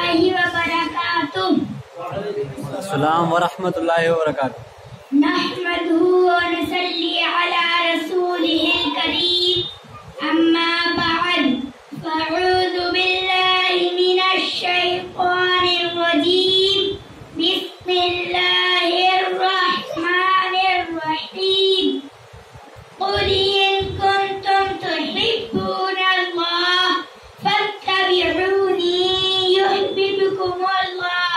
اللہ وبرکاتہ. السلام ورحمۃ اللہ وبرکاتہ. نحمده ونصلي على رسوله الكريم. أما بعد فأعوذ بالله من الشيطان الرجيم. بسم الله الرحمن الرحيم. قل إن كنتم تحبون الله فاتبعوني يحببكم الله.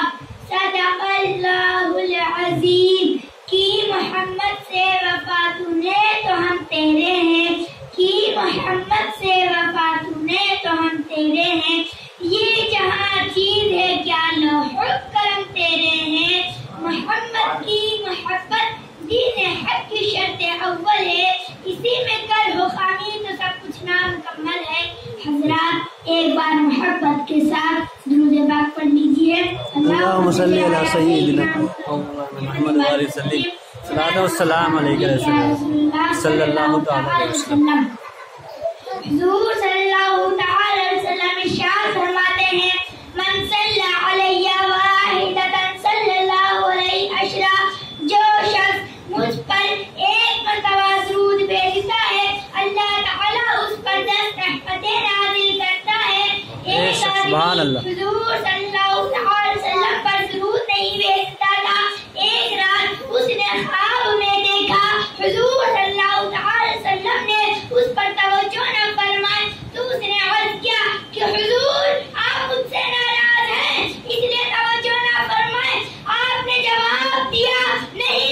صدق الله العظيم. کی محمد سے وفا نے تو ہم تیرے ہیں، کی محمد سے وفا نے تو ہم تیرے ہیں. یہ جہاں چیز ہے کیا لوح کرم تیرے ہیں. محمد کی محبت دین حق کی شرط اول ہے، اسی میں کل ہو خامی تو سب کچھ نامکمل ہے. حضرات ایک بار محبت کے ساتھ درود پاک پڑھ لیجیے. اللہم صلی علی سیدنا محمد وآلہ وسلم. صلاۃ و السلام علیہ صلی اللہ تعالی علیہ وسلم. حضور صلی اللہ تعالی علیہ وسلم ارشاد فرماتے ہیں من صلی علیہ واحدۃ صلی اللہ علیہ عشرہ. جو شخص مجھ پر ایک مرتبہ درود بھیجتا ہے اللہ تعالیٰ اس پر 10 رحمتیں نازل کرتا ہے. ایک آدمی حضور صلی اللہ علیہ وسلم پر درود نہیں بھیجتا تھا. ایک رات اس نے خواب میں دیکھا حضور صلی اللہ علیہ وسلم نے اس پر توجہ نہ فرمائی تو اس نے عرض کیا کہ حضور آپ مجھ سے ناراض ہیں اس لیے توجہ نہ فرمائے. آپ نے جواب دیا نہیں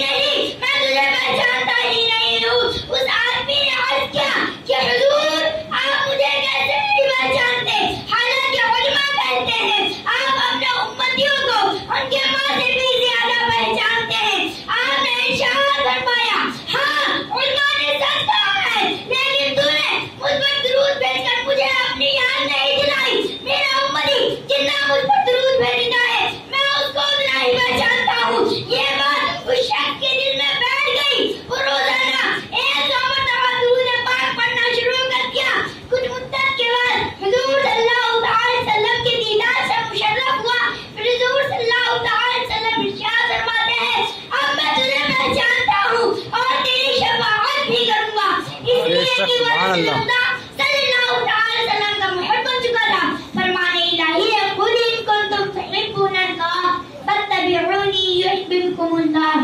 میں تجھے پہچانتا ہی نہیں ہوں. اس آدمی نے عرض کیا کہ حضور آپ مجھے کیسے نہیں پہچانتے حالانکہ علماء کہتے ہیں آپ اپنے امتیوں کو ان کے ماں سے بھی زیادہ پہچانتے ہیں. آپ نے ارشاد فرمایا ہاں علماء نے سچ کہا ہے لیکن تو نے مجھ پر درود بھیج کر مجھے اپنی یاد نہیں دلائی. میرا امتی جتنا مجھ پر درود بھیجتا ہے میں اس کو اتنا ہی پہچانتا ہوں. یہ بات اس شخص کے دل میں بیٹھ گئی. وہ روزانہ 100 مرتبہ درود پاک پڑھنا شروع کر دیا. کچھ مدت کے بعد حضور صلی اللہ علیہ وسلم کے دیدار سے مشرف ہوا. پھر حضور صلی اللہ علیہ وسلم ارشاد فرماتے ہیں اب میں تجھے پہچانتا ہوں اور تیری شفاعت بھی کروں گا. اس لیے کہ وہ صلی اللہ علیہ وسلم کا محب بن چکا تھا. فرمانے الہی ہے قل ان کنتم تحبون اللہ فاتبعونی یحببکم اللہ.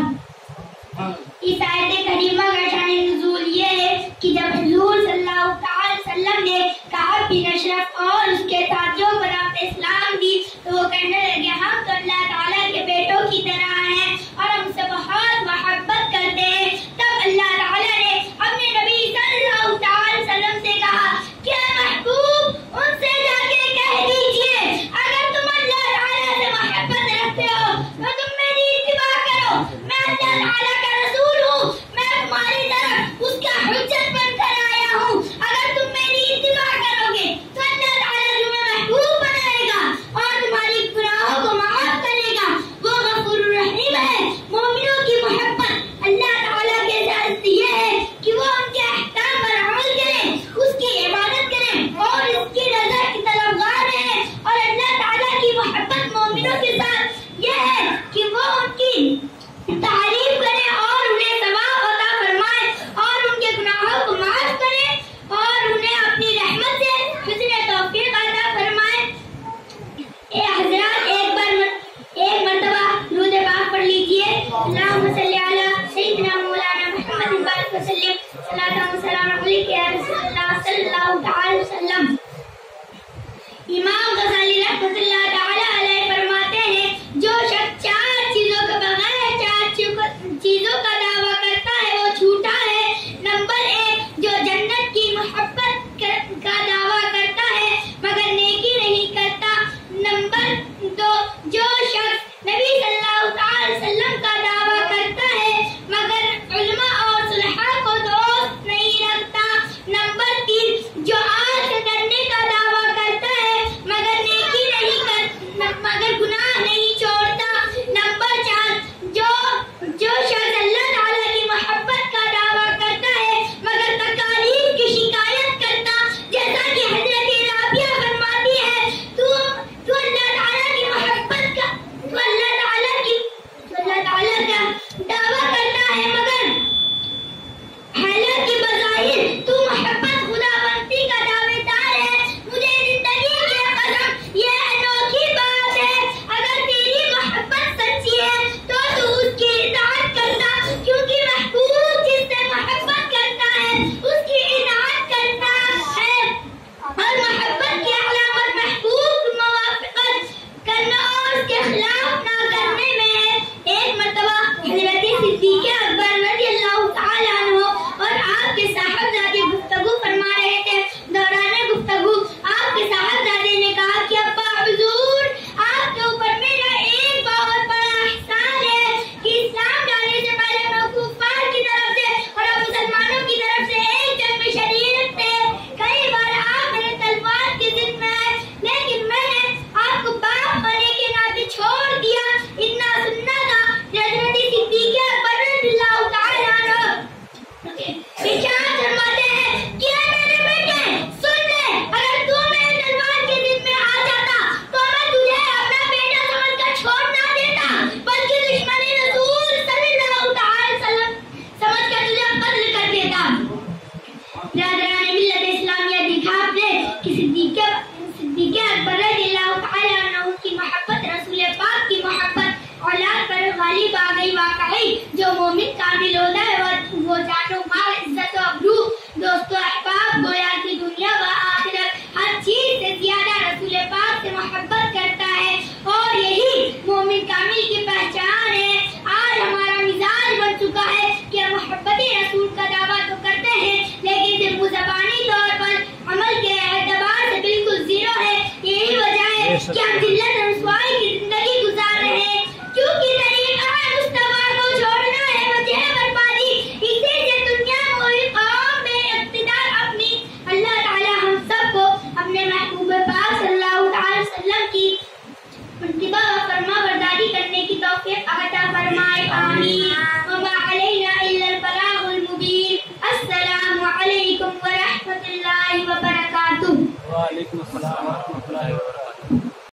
اس آیت کریمہ کا شان نزول یہ ہے کہ جب حضور صلی اللہ علیہ وسلم نے کعب بن اشرف اور اس کے ساتھیوں کو دعوت اسلام دی تو وہ کہنے لگے ہم تو اللہ تعالیٰ کے بیٹوں کی طرح ہیں اور ہم سے بہت محبت کرتے ہیں. تب اللہ تعالیٰ نے اپنے نبی صلی اللہ علیہ وسلم سے کہا کہ محبوب ان سے جا کے کہہ دیجئے اگر تم اللہ تعالیٰ سے محبت رکھتے ہو تو تم میری اتباع کرو. میں اللہ تعالیٰ کا رسول ہوں. میں تمہاری طرف اس کا حجت بن کر آیا ہوں. اگر تم میری اتباع کرو گے تو اللہ تعالیٰ تمہیں محبوب بنائے گا اور تمہاری گناہوں کو معاف کرے گا. وہ غفور الرحیم ہے. مومنوں کی محبت اللہ تعالیٰ کے ساتھ یہ ہے کہ وہ ان کے احکام پر عمل کریں اس کی عبادت کریں اور اس کی رضا کی طلبگار رہیں. اور اللہ تعالیٰ کی محبت مومنوں کے ساتھ یہ ہے کہ وہ ان کی تعریف کریں اور انہیں ثواب عطا فرمائے اور ان کے گناہوں کو معاف کریں اور انہیں اپنی رحمت سے حسن توفیق عطا فرمائے. اے حضرات ایک مرتبہ درود پاک پڑھ لیجئے. اللہم صلی علی سیدنا مولانا محمد وآلہ وسلم. صلاۃ و سلام علیک یا رسول اللہ صلی اللہ تعالی وسلم. امام غزالی رحمۃ اللہ تعالی علیہ فرماتے ہیں جو شخص 4 چیزوں کے بغیر 4 چیزوں کا دعویٰ کرتا ہے وہ جھوٹا ہے. نمبر 1 جو جنت کی محبت کا دعویٰ کرتا ہے مگر نیکی نہیں کرتا. نمبر 2 جو شخص نبی صلی اللہ علیہ وسلم کا دعویٰ کرتا ہے مگر علماء اور صلحاء کو دوست نہیں رکھتا. نمبر 3 جو آج کرنے کا دعویٰ کرتا ہے مگر نیکی رسوائی کی زندگی گزار رہے ہیں. کیونکہ طریقہ مصطفیٰ کو چھوڑنا ہے وجہ بربادی. اسی سے دنیا قوم میں اقتدار اپنی. اللہ تعالی ہم سب کو اپنے محبوب پاک صلی اللہ علیہ وسلم کی اتباع و فرما برداری کرنے کی توفیق عطا فرمائے. آمین. وما علینا الا البلاغ المبین. السلام علیکم ورحمۃ اللہ وبرکاتہ. وعلیکم السلام ورحمۃ اللہ وبرکاتہ.